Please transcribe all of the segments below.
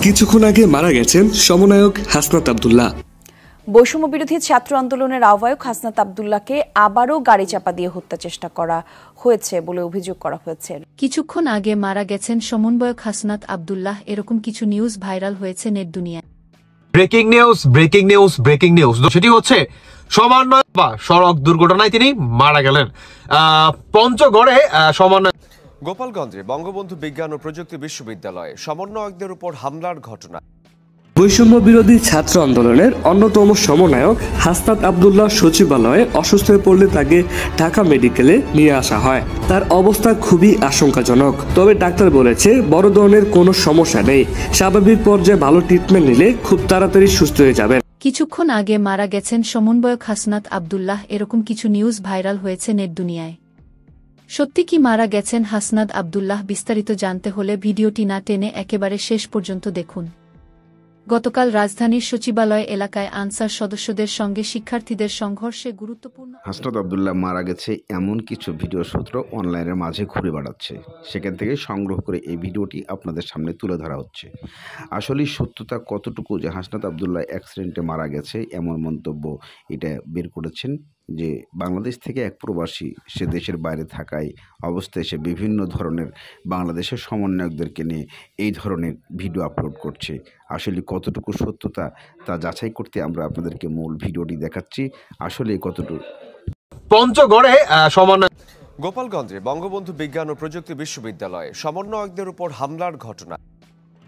কিছুক্ষণ আগে মারা গেছেন সমন্বয়ক হাসনাত আব্দুল্লাহ। বৈষম্য বিরোধী ছাত্র আন্দোলনের আহ্বায়ক হাসনাত আব্দুল্লাহকে আবারও গাড়ি চাপা দিয়ে হত্যা চেষ্টা করা হয়েছে বলে অভিযোগ করা হয়েছে। কিছুক্ষণ আগে মারা গেছেন সমন্বয়ক হাসনাত আব্দুল্লাহ, এরকম কিছু নিউজ ভাইরাল হয়েছে নেট দুনিয়ায়। Breaking news, breaking news, breaking news. সেটি হচ্ছে সমন্বয়ক বা সড়ক দুর্ঘটনায় তিনি মারা গেলেন। পঞ্চগড়ে সমন্বয়। গোপালগঞ্জে বঙ্গবন্ধু বিজ্ঞান ও প্রযুক্তি বিশ্ববিদ্যালয়ে সমন্বয়কদের উপর হামলার ঘটনা। বৈষম্য বিরোধী ছাত্র আন্দোলনের অন্যতম সমন্বয়ক হাসনাত আব্দুল্লাহ সচিবালয়ে অসুস্থ হয়ে পড়লে তাকে ঢাকা মেডিকেলে নিয়ে আসা হয়। তার অবস্থা খুবই আশঙ্কাজনক, তবে ডাক্তার বলেছে বড় ধরনের কোনো সমস্যা নেই, স্বাভাবিক পর্যায়ে ভালো ট্রিটমেন্ট নিলে খুব তাড়াতাড়ি সুস্থ হয়ে যাবেন। কিছুক্ষণ আগে মারা গেছেন সমন্বয়ক হাসনাত আব্দুল্লাহ, এরকম কিছু নিউজ ভাইরাল হয়েছে নেট দুনিয়ায়। সত্যি কি মারা গেছেন হাসনাত আব্দুল্লাহ? বিস্তারিত জানতে হলে ভিডিওটি না টেনে একেবারে শেষ পর্যন্ত দেখুন। গতকাল রাজধানীর সচিবালয় এলাকায় আনসার সদস্যদের সঙ্গে শিক্ষার্থীদের সংঘর্ষে গুরুত্বপূর্ণ হাসনাত আব্দুল্লাহ মারা গেছে এমন কিছু ভিডিও সূত্র অনলাইনের মাঝে ঘুরে বেড়াচ্ছে, সেখান থেকে সংগ্রহ করে এই ভিডিওটি আপনাদের সামনে তুলে ধরা হচ্ছে। আসলে সত্যতা কতটুকু যে হাসনাত আব্দুল্লাহ অ্যাক্সিডেন্টে মারা গেছে এমন মন্তব্য এটা বের করেছেন যে বাংলাদেশ থেকে এক প্রবাসী, সে দেশের বাইরে থাকায় অবস্থায় সে বিভিন্ন ধরনের বাংলাদেশের সমন্বয়কদেরকে নিয়ে এই ধরনের ভিডিও আপলোড করছে। আসলে কতটুকু সত্যতা তা যাচাই করতে আমরা আপনাদেরকে মূল ভিডিওটি দেখাচ্ছি। আসলে কতটুকু পঞ্চগড়ে সমন্বয়। গোপালগঞ্জে বঙ্গবন্ধু বিজ্ঞান ও প্রযুক্তি বিশ্ববিদ্যালয়ে সমন্বয়কদের উপর হামলার ঘটনা।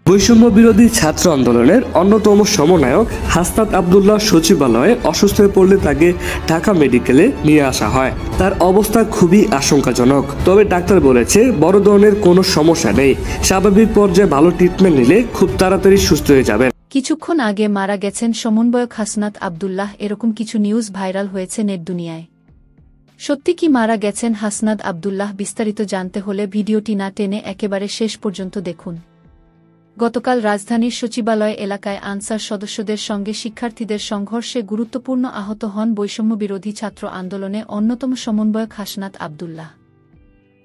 বৈষম্য বিরোধী ছাত্র আন্দোলনের অন্যতম সমন্বয়ক হাসনাত আব্দুল্লাহ সচিবালয়ে অসুস্থ হয়ে পড়লে তাকে ঢাকা মেডিকেলে নিয়ে আসা হয়। তার অবস্থা খুবই আশঙ্কাজনক, তবে ডাক্তার বলেছে বড় ধরনের কোনো সমস্যা নেই, স্বাভাবিক পর্যায়ে ভালো ট্রিটমেন্ট নিলে খুব তাড়াতাড়ি সুস্থ হয়ে যাবেন। কিছুক্ষণ আগে মারা গেছেন সমন্বয়ক হাসনাত আব্দুল্লাহ, এরকম কিছু নিউজ ভাইরাল হয়েছে নেট দুনিয়ায়। সত্যি কি মারা গেছেন হাসনাত আব্দুল্লাহ? বিস্তারিত জানতে হলে ভিডিওটি না টেনে একেবারে শেষ পর্যন্ত দেখুন। গতকাল রাজধানীর সচিবালয় এলাকায় আনসার সদস্যদের সঙ্গে শিক্ষার্থীদের সংঘর্ষে গুরুত্বপূর্ণ আহত হন বৈষম্য বিরোধী ছাত্র আন্দোলনে অন্যতম সমন্বয়ক হাসনাত আব্দুল্লাহ।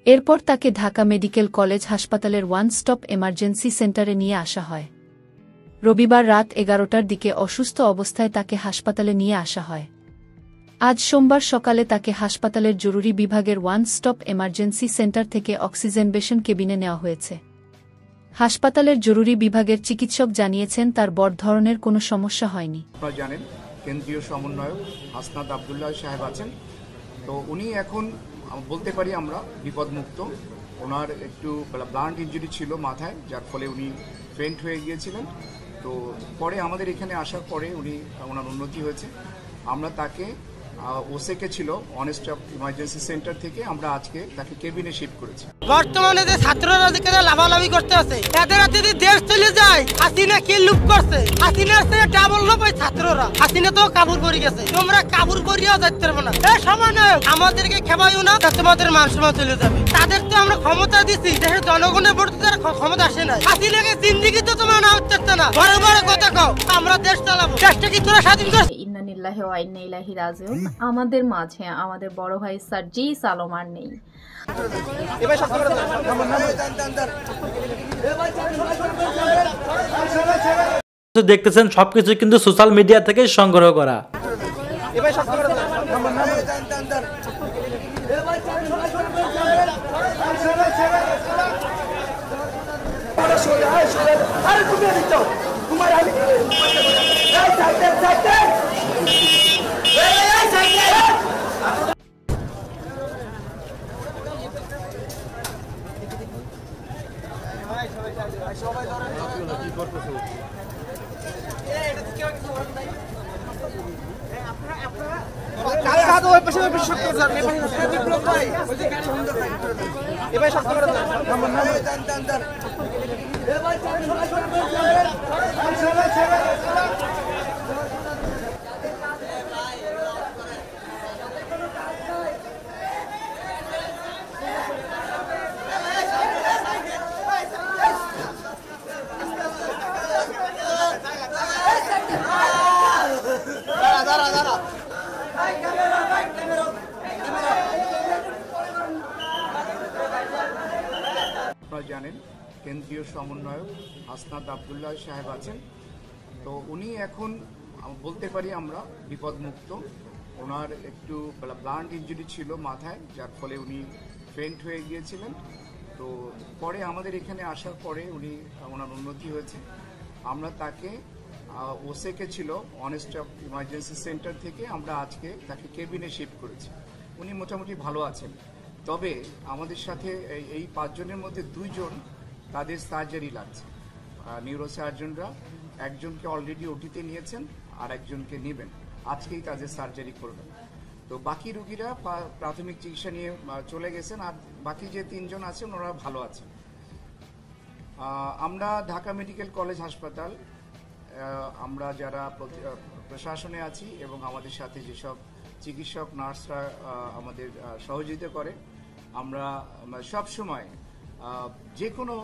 এরপর তাকে ঢাকা মেডিকেল কলেজ হাসপাতালের ওয়ান স্টপ এমার্জেন্সি সেন্টারে নিয়ে আসা হয়। রবিবার রাত 11টার দিকে অসুস্থ অবস্থায় তাকে হাসপাতালে নিয়ে আসা হয়। আজ সোমবার সকালে তাকে হাসপাতালের জরুরি বিভাগের ওয়ান স্টপ এমার্জেন্সি সেন্টার থেকে অক্সিজেন বেশন কেবিনে নেওয়া হয়েছে। হাসপাতালের জরুরি বিভাগের চিকিৎসক জানিয়েছেন তার বড় ধরনের কোনো সমস্যা হয়নি। আপনারা জানেন কেন্দ্রীয় সমন্বয়ক হাসনাত আব্দুল্লাহ সাহেব আছেন, তো উনি এখন বলতে পারি আমরা বিপদমুক্ত। ওনার একটু ব্লান্ট ইনজুরি ছিল মাথায়, যার ফলে উনি ফেন্ট হয়ে গিয়েছিলেন। তো পরে আমাদের এখানে আসার পরে ওনার উন্নতি হয়েছে। আমরা তাকে ওসেকে ছিল অন স্টপ ইমার্জেন্সি সেন্টার থেকে আমরা আজকে তাকে কেবিনে শিফট করেছি। বর্তমানে যে ছাত্ররা যেখানে লাভালাভি করতে আছে, এদের যদি দেশ চলে যায়, হাসিনা কি লুপ করছে, হাসিনার থেকে ডাবল লোপ ওই ছাত্ররা। হাসিনা তো কাবুর করে গেছে, তোমরা কাবুর করিয়াও যাইতে পারবে না। এই সমন্বয়ক আমাদেরকে খেপাইও না, তোমাদের মান সম্মান চলে যাবে। তাদের তো আমরা ক্ষমতা দিচ্ছি, দেশের জনগণের ভোটে তারা ক্ষমতা আসে না। হাসিনাকে জিন্দিগি তো তোমরা নাও চাচ্ছে না, বড় বড় কথা কও, আমরা দেশ চালাবো। দেশটা কি তোরা স্বাধীন করছিস? ইন্নানিল্লাহি ওয়া ইন্না ইলাইহি রাজিউন। আমাদের মাঝে আমাদের বড় ভাই সার্জিস আলম আর নেই। দেখতেছেন সবকিছু কিন্তু সোশ্যাল মিডিয়া থেকে সংগ্রহ করা। আপনারা জানেন কেন্দ্রীয় সমন্বয়ক হাসনাত আবদুল্লাহ সাহেব আছেন। তো উনি এখন বলতে পারি আমরা বিপদমুক্ত। ওনার একটু ব্লান্ট ইনজুরি ছিল মাথায়, যার ফলে উনি ফেন্ট হয়ে গিয়েছিলেন। তো পরে আমাদের এখানে আসার পরে ওনার উন্নতি হয়েছে। আমরা তাকে ওসেকে ছিল অনেস্ট ইমার্জেন্সি সেন্টার থেকে আমরা আজকে তাকে কেবিনে শিফট করেছি। উনি মোটামুটি ভালো আছেন। তবে আমাদের সাথে এই 5 জনের মধ্যে 2 জন তাদের সার্জারি লাগছে। নিউরো সার্জনরা একজনকে অলরেডি ওটিতে নিয়েছেন, আর একজনকে নেবেন, আজকেই তাদের সার্জারি করবেন। তো বাকি রোগীরা প্রাথমিক চিকিৎসা নিয়ে চলে গেছেন, আর বাকি যে 3 জন আছেন ওরা ভালো আছেন। আমরা ঢাকা মেডিকেল কলেজ হাসপাতাল, আমরা যারা প্রশাসনে আছি এবং আমাদের সাথে যেসব চিকিৎসক নার্সরা আমাদের সহযোগিতা করে, আমরা সব সময় যে কোনো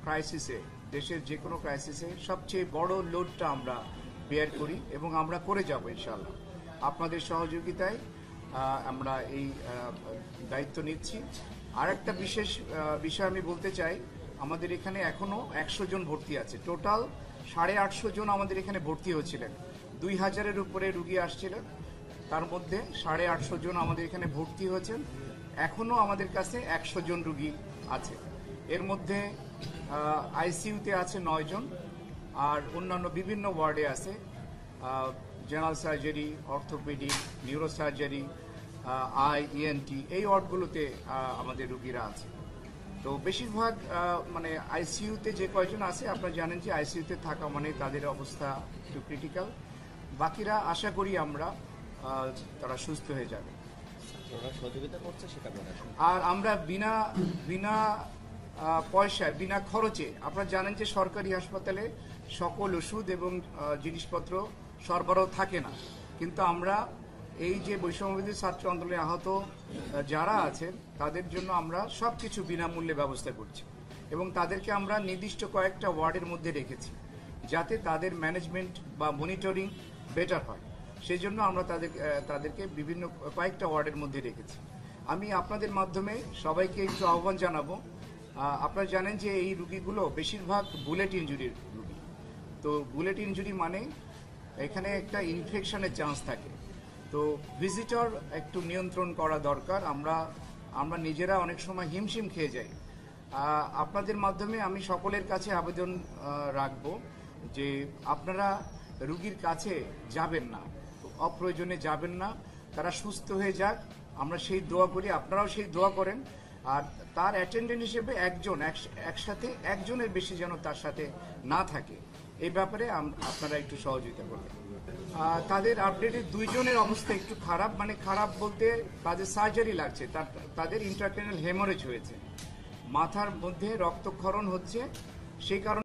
ক্রাইসিসে, দেশের যে কোনো ক্রাইসিসে সবচেয়ে বড় লোডটা আমরা বেয়ার করি এবং আমরা করে যাব ইনশাআল্লাহ। আপনাদের সহযোগিতায় আমরা এই দায়িত্ব নিচ্ছি। আর একটা বিশেষ বিষয় আমি বলতে চাই, আমাদের এখানে এখনো 100 জন ভর্তি আছে। টোটাল 850 জন আমাদের এখানে ভর্তি হয়েছিলেন। 2000-এর উপরে রুগী আসছিলেন, তার মধ্যে 850 জন আমাদের এখানে ভর্তি হয়েছেন। এখনো আমাদের কাছে 100 জন রুগী আছে। এর মধ্যে আইসিইউতে আছে 9 জন, আর অন্যান্য বিভিন্ন ওয়ার্ডে আছে general surgery, orthopaedic, neuro surgery, ENT, এই ওয়ার্ডগুলোতে আমাদের রুগীরা আছে। তো বেশিরভাগ মানে আইসিইউতে যে কয়জন আছে, আপনারা জানেন যে আইসিইউতে থাকা মানে তাদের অবস্থা একটু ক্রিটিক্যাল। বাকিরা আশা করি আমরা তারা সুস্থ হয়ে যাবে। আর আমরা বিনা পয়সায়, বিনা খরচে, আপনারা জানেন যে সরকারি হাসপাতালে সকল ওষুধ এবং জিনিসপত্র সরবরাহ থাকে না, কিন্তু আমরা এই যে বৈষম্যবিরোধী ছাত্র আন্দোলনে আহত যারা আছেন তাদের জন্য আমরা সবকিছু বিনামূল্যে ব্যবস্থা করছি এবং তাদেরকে আমরা নির্দিষ্ট কয়েকটা ওয়ার্ডের মধ্যে রেখেছি, যাতে তাদের ম্যানেজমেন্ট বা মনিটরিং বেটার হয়। সেই জন্য আমরা তাদেরকে বিভিন্ন কয়েকটা ওয়ার্ডের মধ্যে রেখেছি। আমি আপনাদের মাধ্যমে সবাইকে একটু আহ্বান জানাবো, আপনারা জানেন যে এই রুগীগুলো বেশিরভাগ বুলেট ইনজুরির রুগী। তো বুলেট ইনজুরি মানে এখানে একটা ইনফেকশনের চান্স থাকে। তো ভিজিটর একটু নিয়ন্ত্রণ করা দরকার। আমরা নিজেরা অনেক সময় হিমশিম খেয়ে যাই। আপনাদের মাধ্যমে আমি সকলের কাছে আবেদন রাখবো যে আপনারা রুগীর কাছে যাবেন না, অপ্রয়োজনে যাবেন না। তারা সুস্থ হয়ে যাক, আমরা সেই দোয়া করি, আপনারাও সেই দোয়া করেন। আর তার অ্যাটেন্ডেন্ট হিসেবে একসাথে একজনের বেশি যেন তার সাথে না থাকে, এই ব্যাপারে আপনারা একটু সহযোগিতা করবেন। তাদের আপডেটে 2 জনের অবস্থা একটু খারাপ, মানে খারাপ বলতে তাদের সার্জারি লাগছে, তাদের ইন্ট্রাক্রেনিয়াল হেমোরেজ হয়েছে, মাথার মধ্যে রক্তক্ষরণ হচ্ছে, সেই কারণে